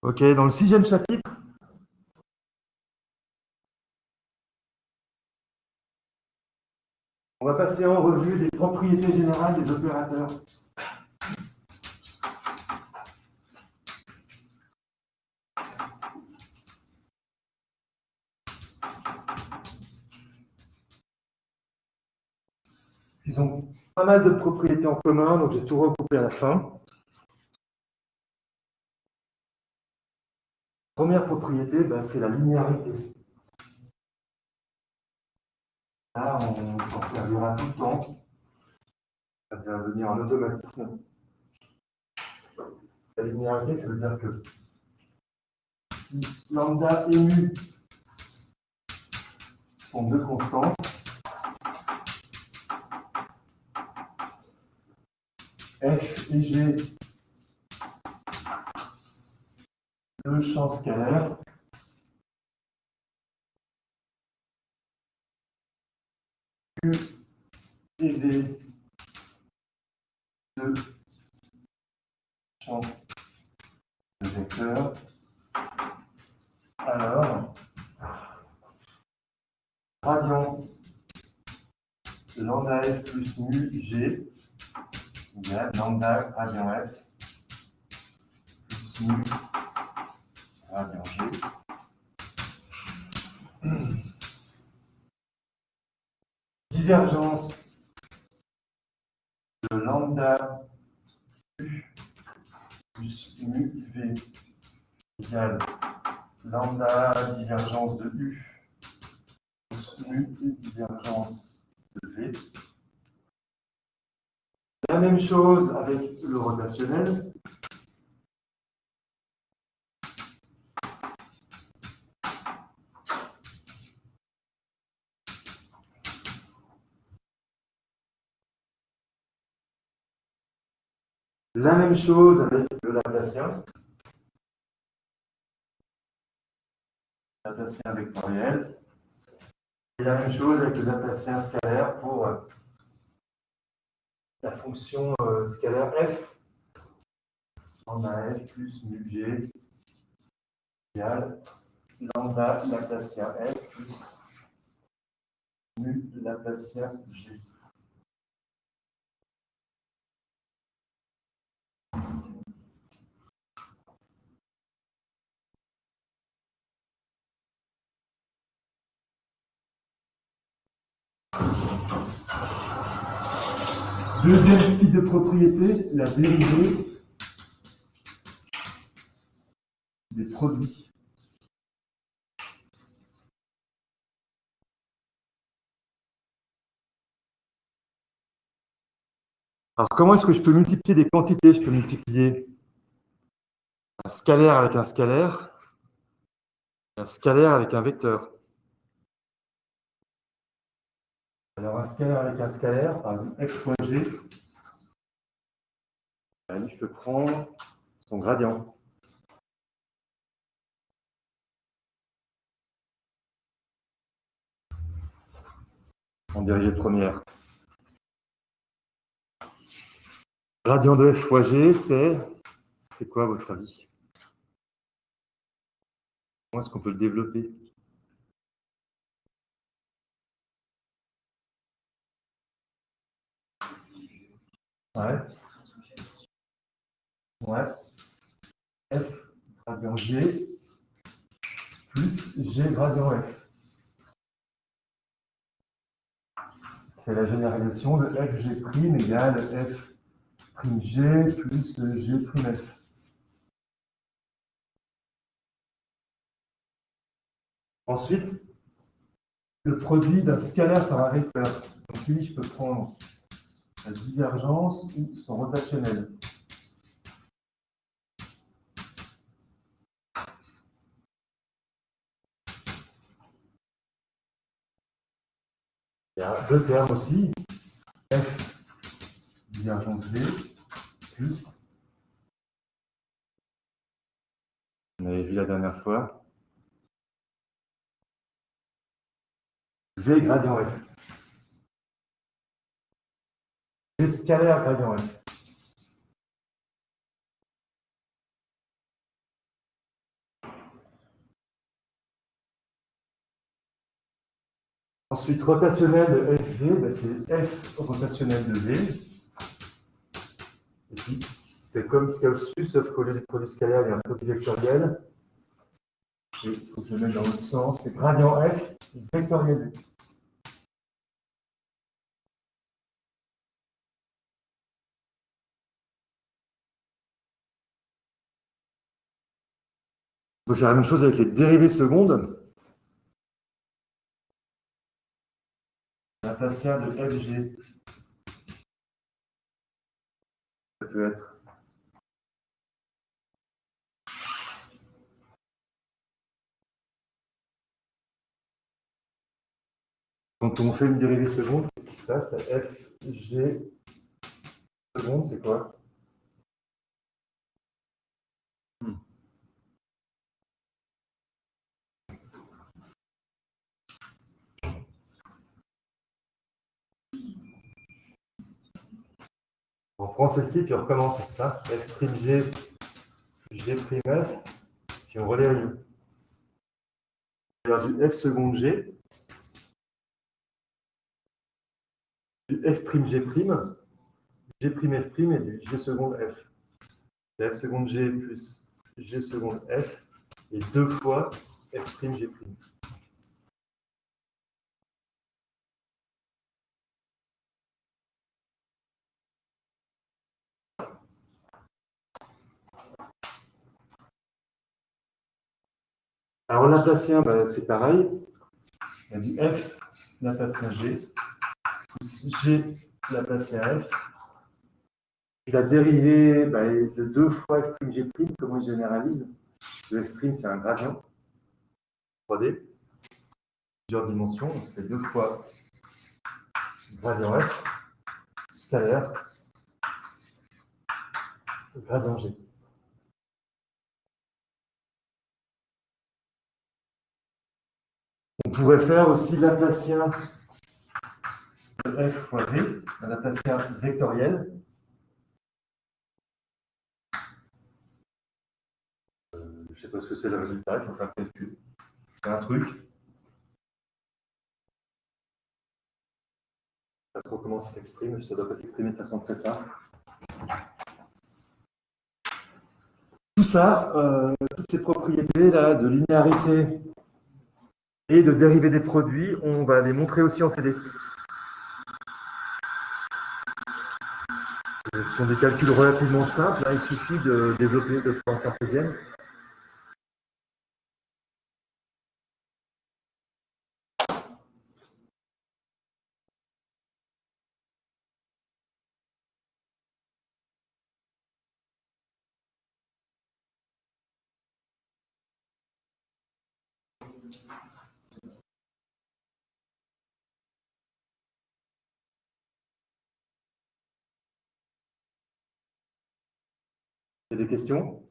Ok, dans le 6e chapitre, on va passer en revue les propriétés générales des opérateurs. Ils ont pas mal de propriétés en commun, donc j'ai tout regroupé à la fin. Première propriété, c'est la linéarité. Là, on s'en servira tout le temps. Ça va devenir un automatisme. La linéarité, ça veut dire que si lambda et mu sont deux constantes, f et g, deux champs scalaires, q et v, deux champs de vecteurs, alors gradient de lambda f plus mu g égale lambda gradient f plus mu gradient g. Divergence de lambda u plus mu v égale lambda divergence de u plus mu divergence de v. La même chose avec le rotationnel. La même chose avec le laplacien. Laplacien vectoriel. Et la même chose avec le laplacien scalaire pour la fonction scalaire f. Lambda f plus mu g égale lambda laplacien f plus mu laplacien g. Deuxième type de propriété, c'est la dérivée des produits. Alors, comment est-ce que je peux multiplier des quantités? Je peux multiplier un scalaire avec un scalaire avec un vecteur. Alors, un scalaire avec un scalaire, par exemple f fois g, je peux prendre son gradient. En dérivée première. Gradient de f fois g, c'est quoi à votre avis? Comment est-ce qu'on peut le développer? Ouais. Ouais. F gradient g plus g gradient f. C'est la généralisation de fg' égale f'g plus g'f. Ensuite, le produit d'un scalaire par un vecteur. Donc lui, je peux prendre la divergence ou son rotationnel. Il y a deux termes aussi, f divergence v plus, on avait vu la dernière fois, v gradient f. V scalaire gradient f. Ensuite, rotationnel de FV, ben c'est F rotationnel de V. Et puis, c'est comme ce qu'il y a au-dessus, sauf qu'au lieu du produit scalaire, il y a un produit vectoriel. Et il faut que je le mette dans l'autre sens. C'est gradient F vectoriel V. On peut faire la même chose avec les dérivées secondes. Laplacien de FG. Ça peut être quand on fait une dérivée seconde, qu'est-ce qui se passe? La FG seconde, c'est quoi? On prend ceci, puis on recommence, c'est ça? F'G, G''F, puis on relaie rien. Il y a du F seconde G, du F'G', G'F' et du G seconde F. F seconde G plus G seconde F, et 2 fois F'G'. Alors, Laplacien, ben, c'est pareil. Il y a du F Laplacien G plus G Laplacien F. Puis la dérivée ben, de 2 fois F'G', comment il généralise? Le F', c'est un gradient 3D, plusieurs dimensions, donc ça fait 2 fois gradient F, scalaire, gradient G. On pourrait faire aussi Laplacien de F fois V, un Laplacien vectoriel. Je ne sais pas ce que c'est le résultat, il faut faire le calcul. C'est un truc. Je ne sais pas trop comment ça s'exprime, ça ne doit pas s'exprimer de façon très simple. Tout ça, toutes ces propriétés-là de linéarité et de dérivée des produits, on va les montrer aussi en TD. Ce sont des calculs relativement simples, là, il suffit de développer de forme cartésienne. Il y a des questions?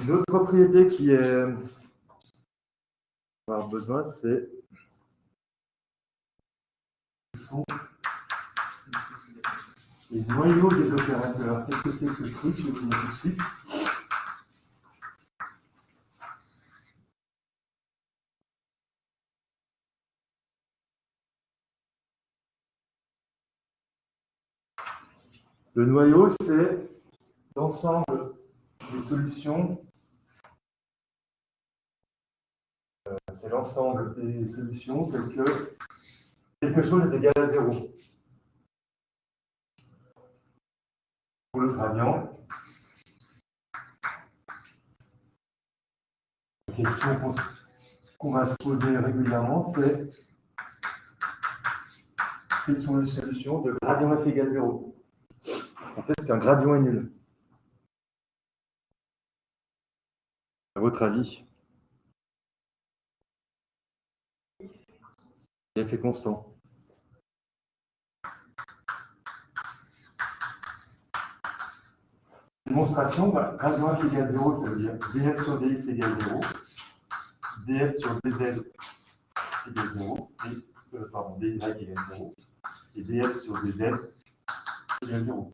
Une autre propriété qui est on va avoir besoin, c'est les noyaux des opérateurs. Qu'est-ce que c'est que ce truc? Je vais vous dire tout de suite. Le noyau, c'est l'ensemble des solutions. C'est l'ensemble des solutions telles que quelque chose est égal à 0. Pour le gradient, la question qu'on va se poser régulièrement, c'est quelles sont les solutions de gradient f égale 0? Quand est-ce qu'un gradient est nul? À votre avis? F est constant. Démonstration, gradient f égale 0, ça veut dire df sur dx égale 0, df sur dz égale 0, et, pardon, dy égale 0, et df sur dz égale 0.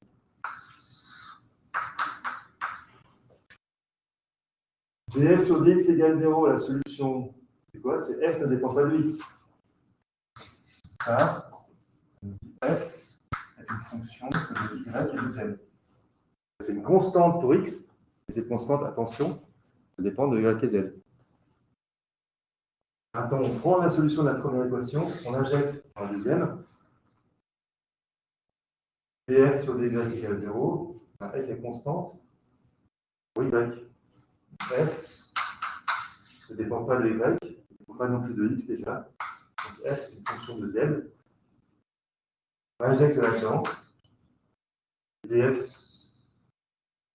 df sur dx égale 0, la solution, c'est quoi? C'est f ne dépend pas de x. Ça nous dit f est une fonction de y et de z. C'est une constante pour x, et cette constante, attention, elle dépend de y et z. Maintenant, on prend la solution de la première équation, on injecte dans la deuxième. df sur dy égale 0, f est constante pour y. F ne dépend pas de y, ne dépend pas non plus de x déjà. Donc f est une fonction de z. On injecte là-dedans. df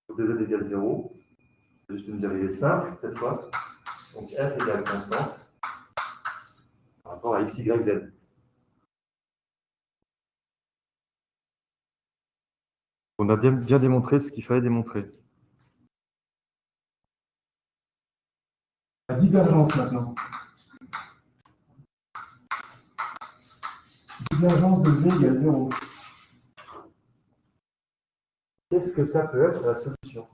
sur dz égale 0. C'est juste une dérivée simple cette fois. Donc f égale constante par rapport à x, y, z. On a bien démontré ce qu'il fallait démontrer. La divergence maintenant. Divergence de v égale 0. Qu'est-ce que ça peut être la solution?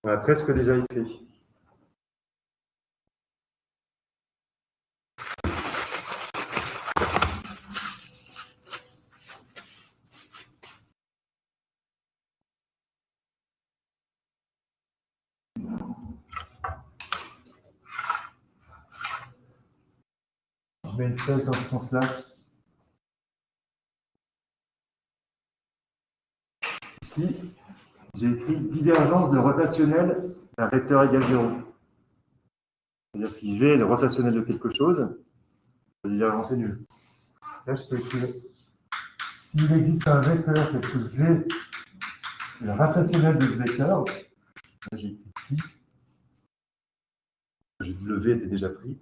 On a presque déjà écrit. Je mets une flèche dans ce sens-là. Ici, j'ai écrit divergence de rotationnel d'un vecteur égale 0. C'est-à-dire si V est le rotationnel de quelque chose, la divergence est nulle. Là, je peux écrire s'il existe un vecteur tel que V est le rotationnel de ce vecteur, là j'ai écrit ici, le V était déjà pris.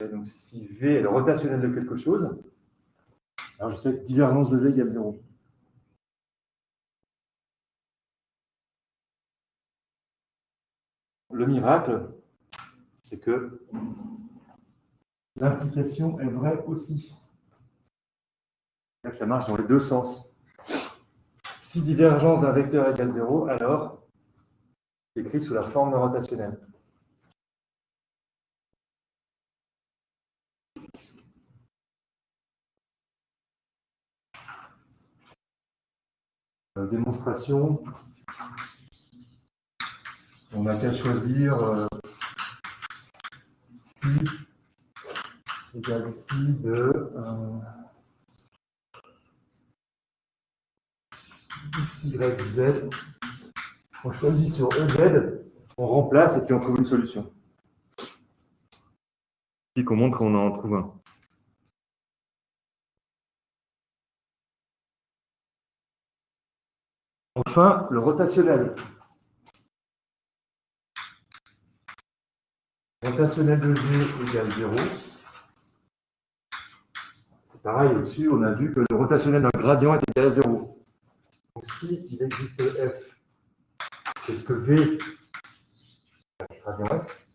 Et donc si V est le rotationnel de quelque chose, alors je sais que divergence de V égale 0. Le miracle, c'est que l'implication est vraie aussi. Ça marche dans les deux sens. Si divergence d'un vecteur égale 0, alors c'est écrit sous la forme de rotationnel. Démonstration. On n'a qu'à choisir si égale si de x, y, z. On choisit sur EZ, on remplace et puis on trouve une solution. Puis qu'on montre qu'on en trouve un. Enfin, le rotationnel. Rotationnel de V égale 0. C'est pareil, au-dessus, on a vu que le rotationnel d'un gradient est égal à 0. Donc si il existe f, c'est que V est un gradient f,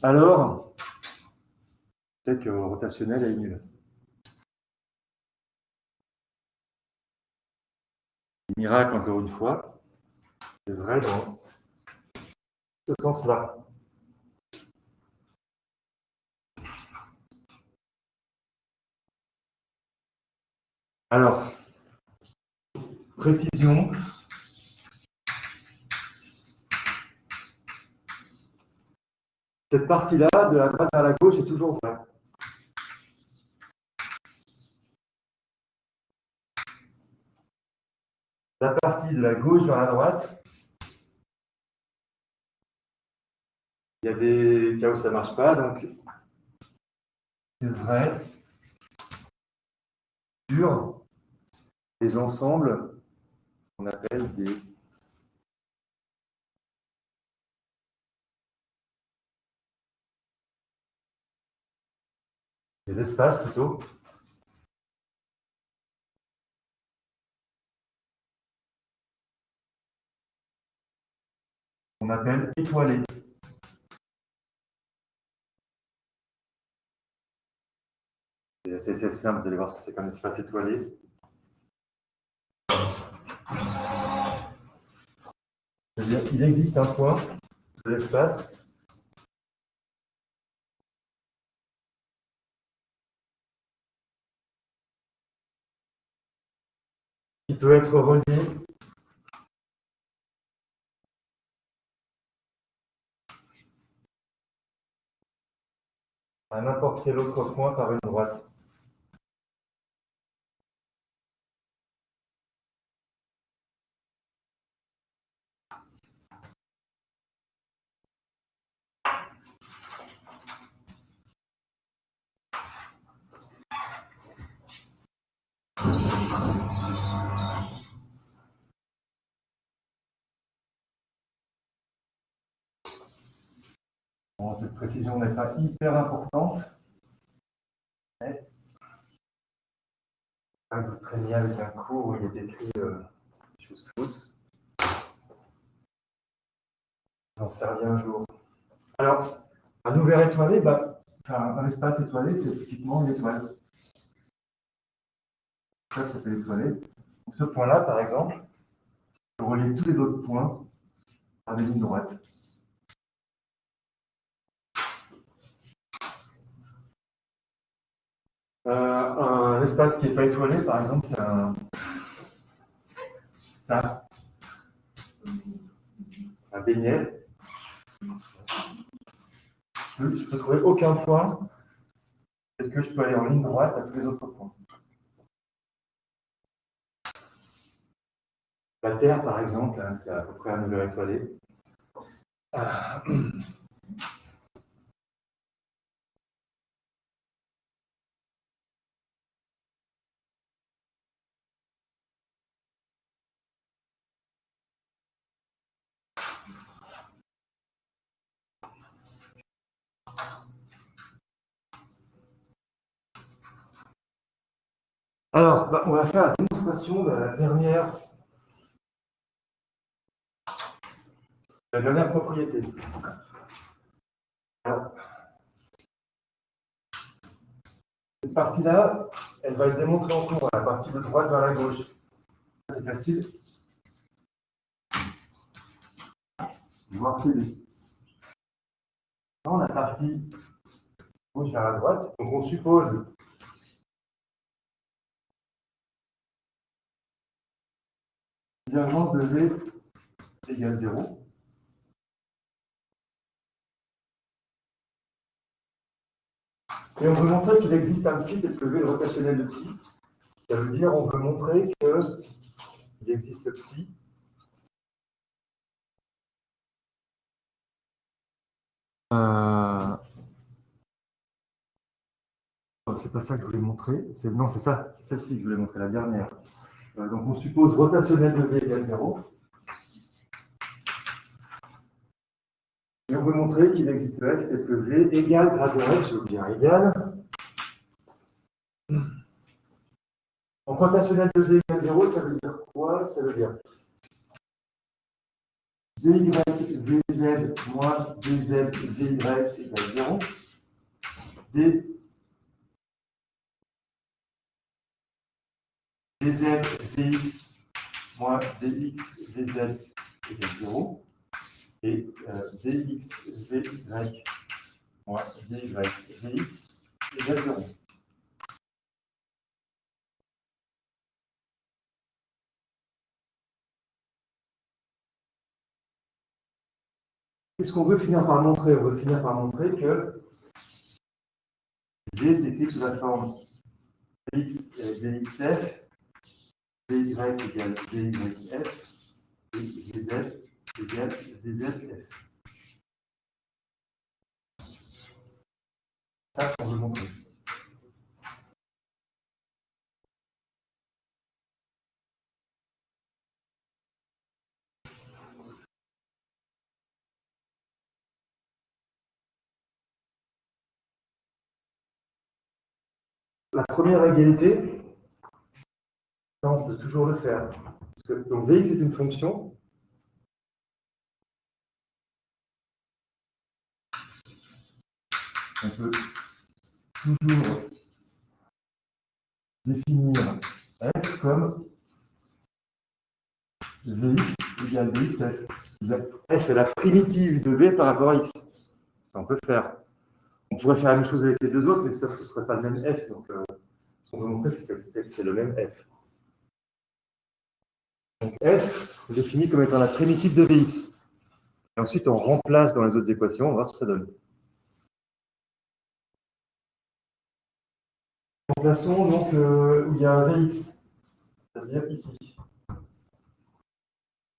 alors c'est que le rotationnel est nul. Miracle, encore une fois, c'est vrai dans ce sens-là. Alors, précision. Cette partie-là, de la droite vers la gauche, est toujours vraie. La partie de la gauche vers la droite, il y a des cas où ça ne marche pas, donc c'est vrai sur des ensembles qu'on appelle des espaces plutôt. On appelle étoilés. C'est assez simple, vous allez voir ce que c'est qu'un espace étoilé. C'est-à-dire qu'il existe un point de l'espace qui peut être relié à n'importe quel autre point par une droite. Bon, cette précision n'est pas hyper importante, mais vous traîniez avec un cours où il est écrit des choses fausses. J'en sais rien un jour. Alors, un ouvert étoilé, un espace étoilé, c'est typiquement une étoile. Ça s'appelle étoilé. Donc, ce point-là, par exemple, je relie tous les autres points par des lignes droites. Un espace qui n'est pas étoilé, par exemple, c'est un beignet. Je ne peux trouver aucun point. Est-ce que je peux aller en ligne droite à tous les autres points? La Terre, par exemple, hein, c'est à peu près un ouvert étoilé. Alors, on va faire la démonstration de la dernière propriété. Alors, cette partie-là, elle va se démontrer en cours, la partie de droite vers la gauche. C'est facile. Voir TV. Dans la partie gauche vers la droite, donc on suppose divergence de V égale 0. Et on veut montrer qu'il existe un psi tel que V est rotationnel de psi. Ça veut dire on veut montrer qu'il existe psi c'est pas ça que je voulais montrer. Non, c'est ça, c'est celle-ci que je voulais montrer, la dernière. Donc on suppose rotationnel de V égale 0. Et on veut montrer qu'il existe f tel que V égale grade de f, je veux dire égal. Donc rotationnel de V égale 0, ça veut dire quoi? Ça veut dire dy vz moins dz vy égale 0. dz vx moins dx vz égale 0. Et dx vy moins dy vx égale 0. Qu'est-ce qu'on veut finir par montrer? On veut finir par montrer que G s'écrit sous la forme x dxf, vy égale vyf, et vz égale vzf. C'est ça qu'on veut montrer. la première égalité, ça on peut toujours le faire. Parce que, donc Vx est une fonction. On peut toujours définir f comme Vx égale Vxf. F est la primitive de V par rapport à x. Ça on peut faire. On pourrait faire la même chose avec les deux autres, mais ça ne serait pas le même f. Donc, ce qu'on veut montrer, c'est que c'est le même f. Donc, f est défini comme étant la primitive de Vx. Et ensuite, on remplace dans les autres équations, on va voir ce que ça donne. Remplaçons donc où il y a un Vx, c'est-à-dire ici.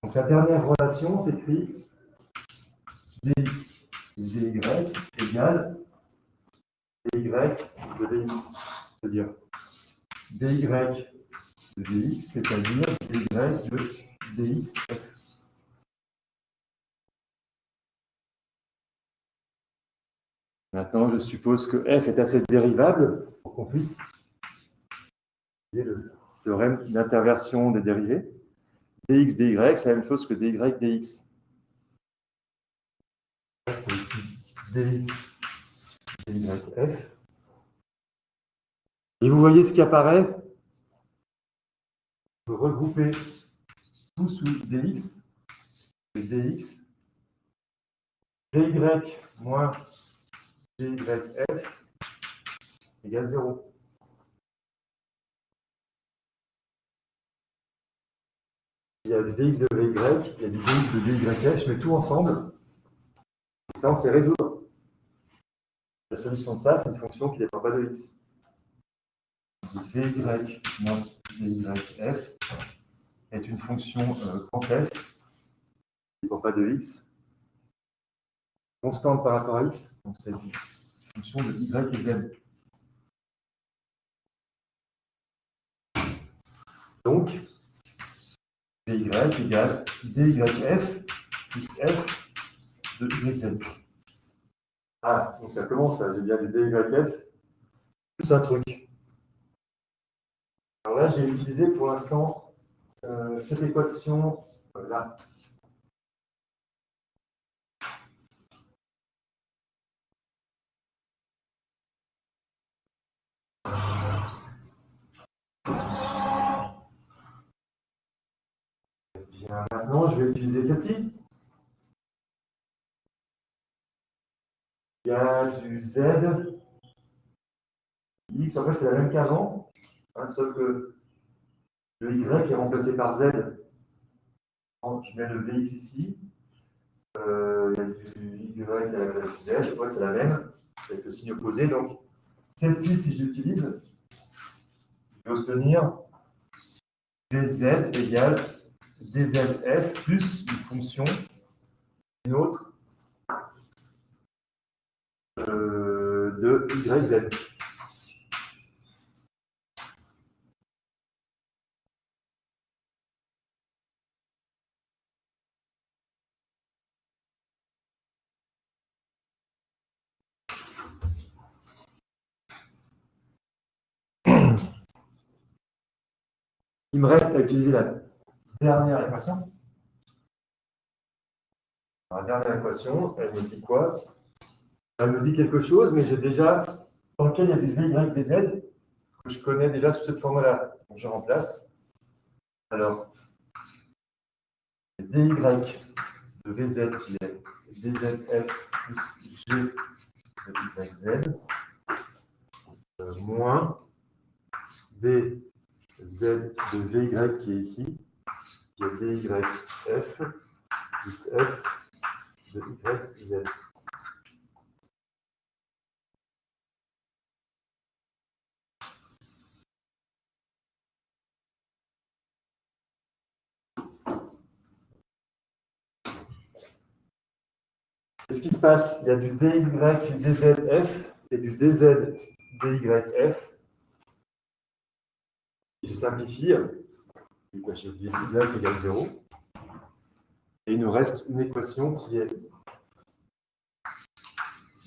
Donc, la dernière relation s'écrit Dx et dy égale dy de Vx. C'est-à-dire dy de Vx, c'est-à-dire dy de Dxf. Maintenant, je suppose que f est assez dérivable pour qu'on puisse utiliser le théorème d'interversion des dérivés. Dx, dy, c'est la même chose que dy, dx. Ça, c'est ici dx, dyf. Et vous voyez ce qui apparaît? On peut regrouper tout sous dx, dx, dy moins dyf égale 0. Il y a du dx de vy, il y a du dx de dyf, je mets tout ensemble. Et ça, on sait résoudre. La solution de ça, c'est une fonction qui ne dépend pas de x. Vy moins dyf est une fonction quand f qui ne dépend pas de x, constante par rapport à x, donc c'est une fonction de y et z. Donc, dy égale dyf plus f de yz. Ah, donc ça commence là, j'ai bien du dyf plus un truc. Alors là, j'ai utilisé pour l'instant cette équation là. Bien, maintenant, je vais utiliser celle-ci. Il y a du z, x, en fait, c'est la même qu'avant, hein, sauf que le y est remplacé par z. Je mets le vx ici. Il y a du y à la place du z. Ouais, c'est la même, avec le signe opposé. Donc, celle-ci, si je l'utilise, je vais obtenir dz égale dzf plus une fonction, une autre, de yz. Il me reste à utiliser la dernière équation. La dernière équation, elle me dit quoi? Elle me dit quelque chose, mais j'ai déjà, dans lequel il y a des vy, des z, que je connais déjà sous cette forme-là. Donc je remplace. Alors, c'est dy de vz qui est dzf plus g de yz moins dz de vy qui est ici, qui est dyf plus f de yz. Qu'est-ce qui se passe? Il y a du dy dzf et du dz dyf. Je simplifie. Je dis y égale 0. Et il nous reste une équation qui est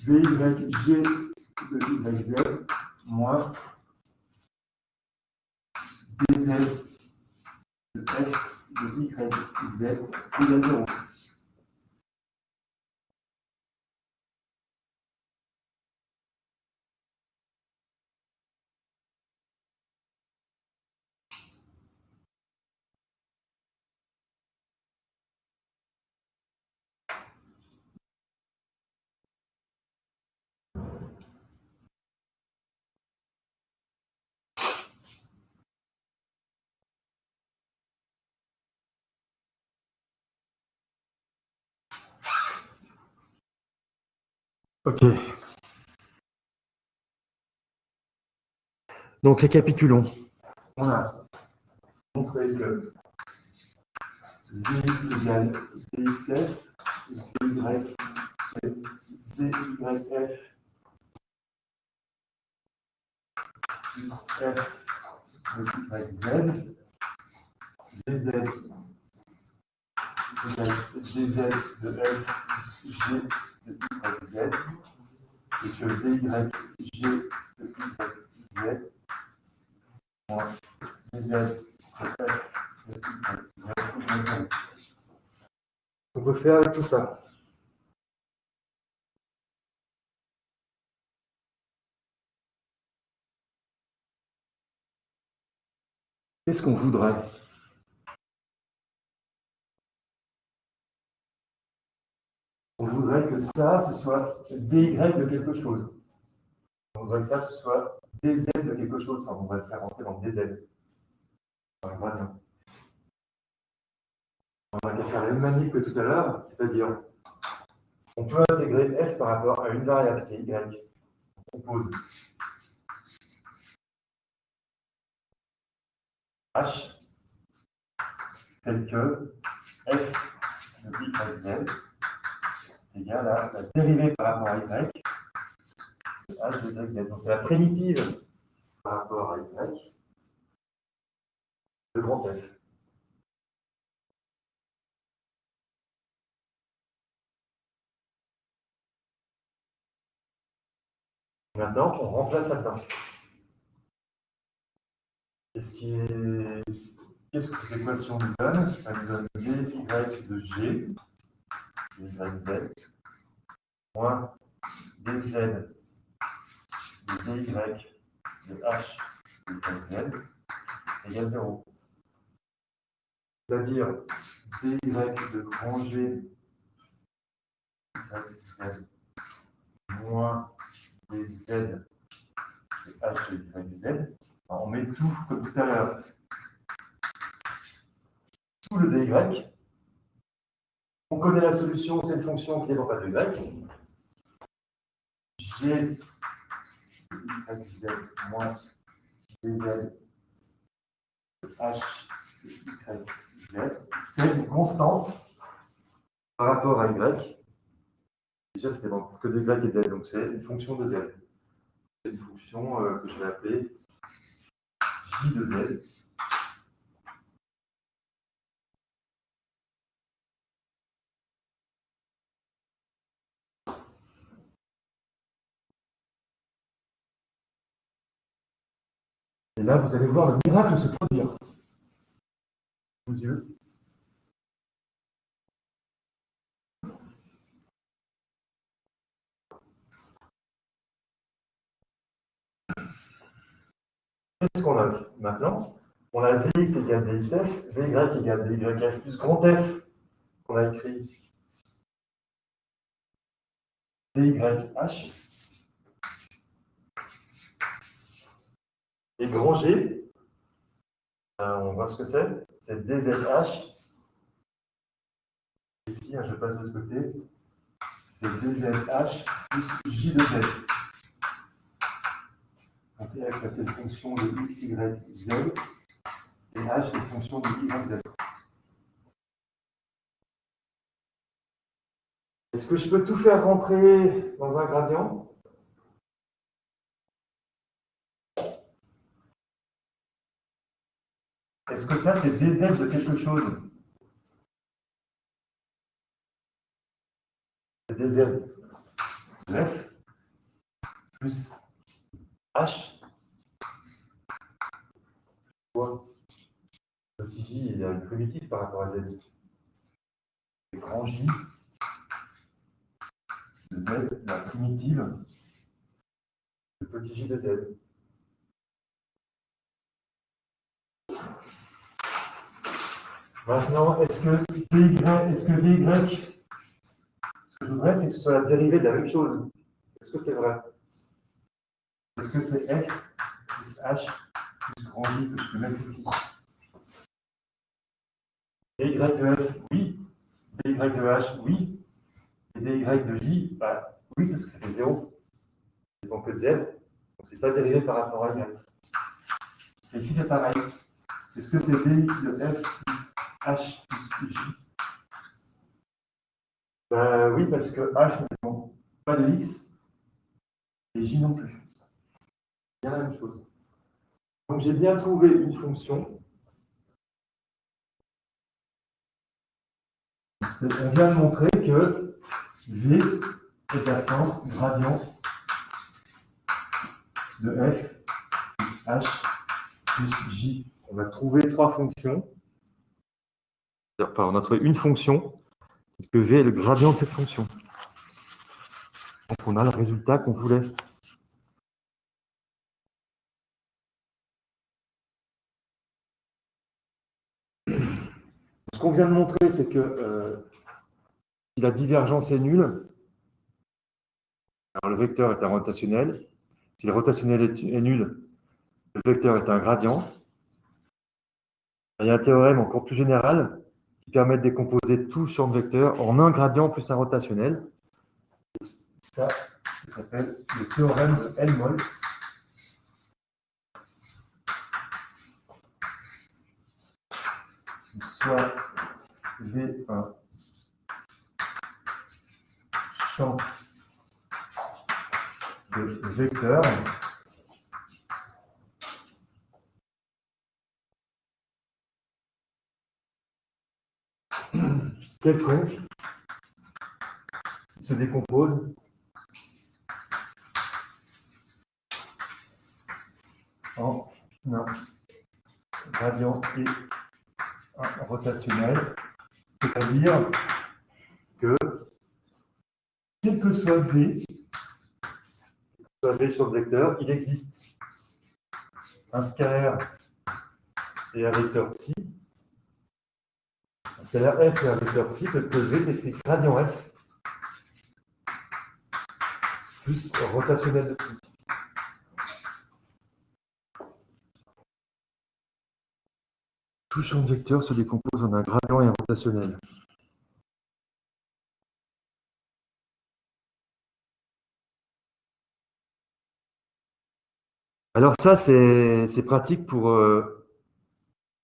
dyg de yz moins dz de f de y z égale 0. Ok. Donc, récapitulons. On a montré que Vx égale Vxf, Vy, c'est Vyf plus f de yz, dz égale dz de f plus g de yz, et que dy g de yz moins dz de f de yz égale 0. On peut faire avec tout ça. Qu'est-ce qu'on voudrait? On voudrait que ça, ce soit dy de quelque chose. On voudrait que ça, ce soit dz de quelque chose. Enfin, on va le faire rentrer dans dz. Dans le gradient. On va faire la même manip que tout à l'heure, c'est-à-dire, on peut intégrer f par rapport à une variable qui est y. On pose h tel que f de yz égale à la dérivée par rapport à y de h de yz. Donc c'est la primitive par rapport à y de grand F. Maintenant, on remplace là-dedans. Qu'est-ce que cette équation nous donne? Elle nous donne dy de g, yz, moins dz de dy de h de yz égale 0. C'est-à-dire dy de grand G yz moins dz de h de yz. Alors, on met tout comme tout à l'heure sous le dy. On connaît la solution, c'est une fonction qui dépend pas de y. G de yz moins dz de h de yz, c'est une constante par rapport à y. Déjà, ça dépend que de y et de z, donc c'est une fonction de z. C'est une fonction que je vais appeler j de z. Et là, vous allez voir le miracle se produire. Vos yeux. Qu'est-ce qu'on a maintenant? On a Vx égale Vxf, Vy égale Vyf plus grand F, qu'on a écrit Dyh, et grand G, on voit ce que c'est DZH, ici, je passe de l'autre côté, c'est DZH plus J de Z. Donc, F, c'est une fonction de x, y, z, et H est une fonction de y, z. Est-ce que je peux tout faire rentrer dans un gradient? Est-ce que ça, c'est dz de quelque chose? C'est dz de f plus h fois Petit j, il a une primitive par rapport à z. C'est grand J de z, la primitive de petit j de z. Maintenant, est-ce que Vy, ce que je voudrais, c'est que ce soit la dérivée de la même chose. Est-ce que c'est vrai? Est-ce que c'est f plus h plus grand J que je peux mettre ici? dy de f, oui. dy de h, oui. Et dy de j, bah, oui, parce que ça fait 0. Ça dépend que de z. Donc, c'est pas dérivé par rapport à y. Et ici, c'est pareil. Est-ce que c'est dx de f plus h plus j? Ben, oui, parce que h ne dépend pas de x et j non plus. C'est bien la même chose. Donc, j'ai bien trouvé une fonction. On vient de montrer que v est la forme gradient de f plus h plus j. On a trouvé trois fonctions. Enfin, on a trouvé une fonction, et que v est le gradient de cette fonction. Donc, on a le résultat qu'on voulait. Ce qu'on vient de montrer, c'est que si la divergence est nulle, alors le vecteur est un rotationnel. Si le rotationnel est nul, le vecteur est un gradient. Il y a un théorème encore plus général qui permet de décomposer tout champ de vecteurs en un gradient plus un rotationnel. Ça s'appelle le théorème de Helmholtz. Soit V un champ de vecteurs quelconque qui se décompose en un gradient et un rotationnel. C'est-à-dire que quel que soit V sur le vecteur, il existe un scalaire et un vecteur psi. Un scalaire f et un vecteur psi, que V s'écrit gradient f plus rotationnel de psi. Tout champ de vecteur se décompose en un gradient et un rotationnel. Alors ça, c'est pratique pour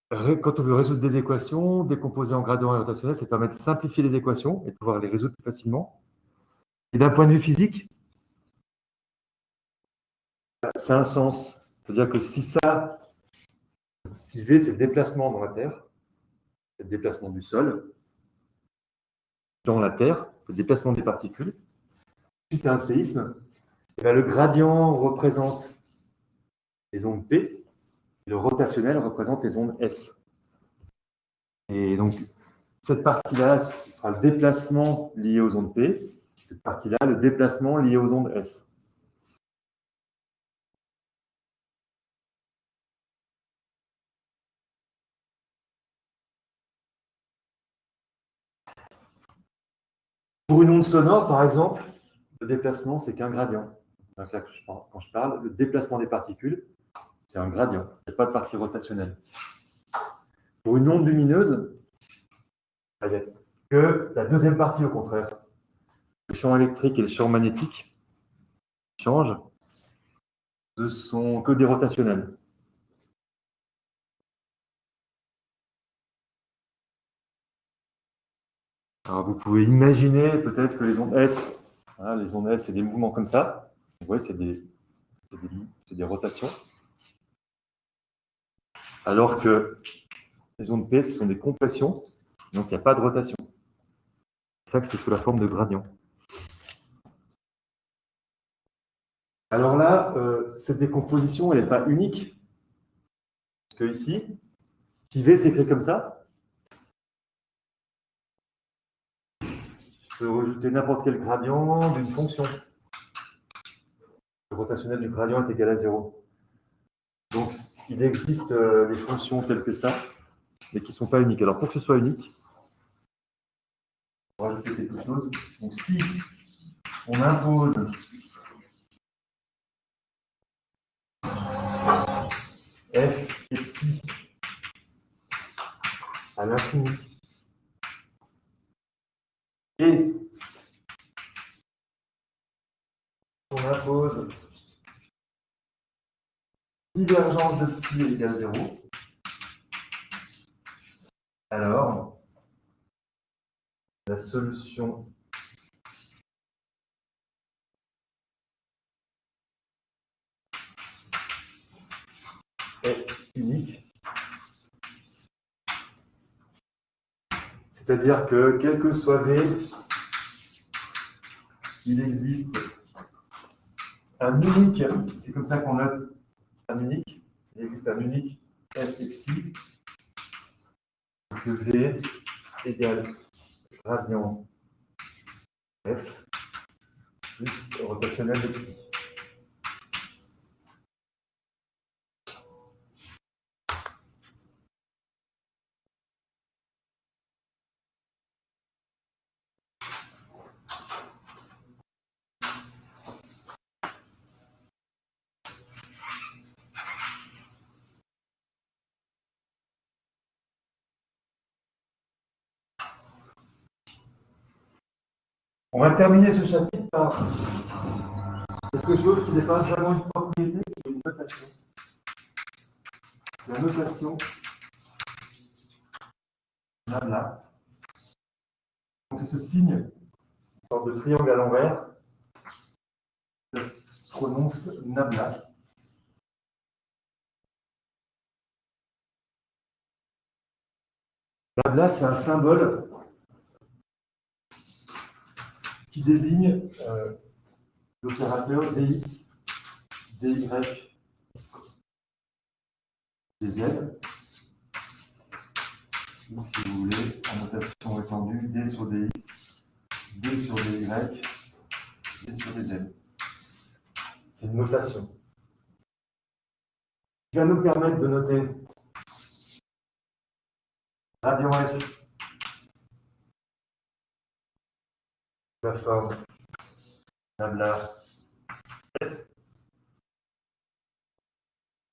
quand on veut résoudre des équations, décomposer en gradient et rotationnel, ça permet de simplifier les équations et de pouvoir les résoudre plus facilement. Et d'un point de vue physique, ça a un sens. C'est-à-dire que si V c'est le déplacement dans la Terre, c'est le déplacement du sol dans la Terre, c'est le déplacement des particules, suite à un séisme, et bien le gradient représente les ondes P, et le rotationnel représente les ondes S. Et donc, cette partie-là, ce sera le déplacement lié aux ondes P, cette partie-là, le déplacement lié aux ondes S. Pour une onde sonore, par exemple, le déplacement, c'est qu'un gradient. Donc là, quand je parle, le déplacement des particules, c'est un gradient. Il n'y a pas de partie rotationnelle. Pour une onde lumineuse, il n'y a que la deuxième partie, au contraire. Le champ électrique et le champ magnétique changent, ne sont que des rotationnels. Alors, vous pouvez imaginer peut-être que les ondes S, c'est des mouvements comme ça. Vous voyez, c'est des rotations. Alors que les ondes P, ce sont des compressions, donc il n'y a pas de rotation. C'est ça que c'est sous la forme de gradient. Alors là, cette décomposition, elle n'est pas unique. Parce que ici, Si V s'écrit comme ça, je peux rajouter n'importe quel gradient d'une fonction. Le rotationnel du gradient est égal à 0. Donc, il existe des fonctions telles que ça, mais qui ne sont pas uniques. Alors, pour que ce soit unique, on va rajouter quelque chose. Donc, si on impose f et psi à l'infini, et on impose divergence de psi égale 0, alors la solution est unique. C'est-à-dire que, quel que soit V, il existe un unique, c'est comme ça qu'on note un unique, il existe un unique f et psi, que V égale gradient f plus rotationnel de psi. On va terminer ce chapitre par quelque chose qui n'est pas vraiment une propriété, mais une notation. La notation nabla. Donc c'est ce signe, une sorte de triangle à l'envers, ça se prononce nabla. Nabla, c'est un symbole qui désigne l'opérateur dx, dy, dz, ou si vous voulez, en notation étendue, d sur dx, d sur dy, d sur dz. C'est une notation qui va nous permettre de noter gradient f, la forme nabla f.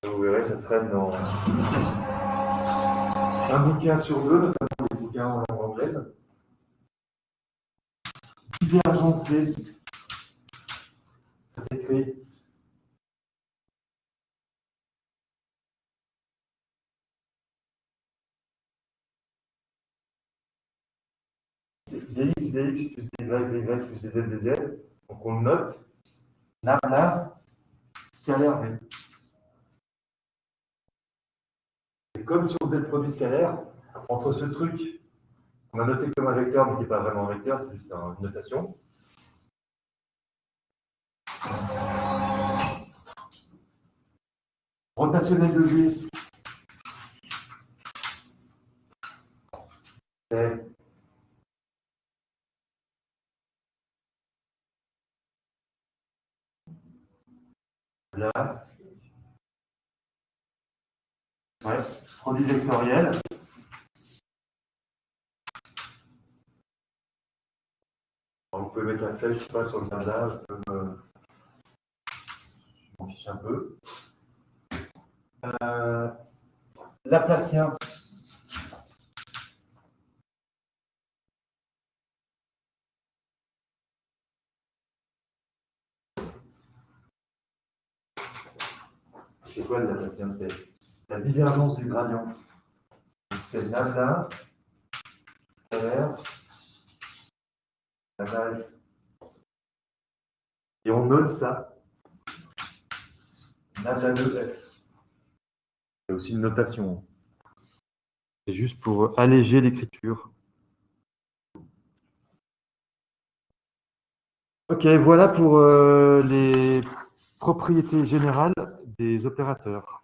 Vous verrez, ça traîne dans un bouquin sur deux, notamment les bouquins en langue anglaise. Divergence V, ça s'écrit dx, dx plus dy, dy plus dz, dz. Donc on note nabla scalaire V. C'est comme si on faisait le produit scalaire entre ce truc qu'on a noté comme un vecteur, mais qui n'est pas vraiment un vecteur, c'est juste une notation. Rotationnel de V, c'est là, ouais, produit vectoriel. Alors, vous pouvez mettre la flèche, je sais pas, sur le nabla, je m'en fiche un peu. Laplacien. C'est quoi le Laplacien? C'est la divergence du gradient. C'est nabla scalaire nabla f. Et on note ça. Nabla de f. C'est aussi une notation. C'est juste pour alléger l'écriture. Ok, voilà pour les propriétés générales des opérateurs.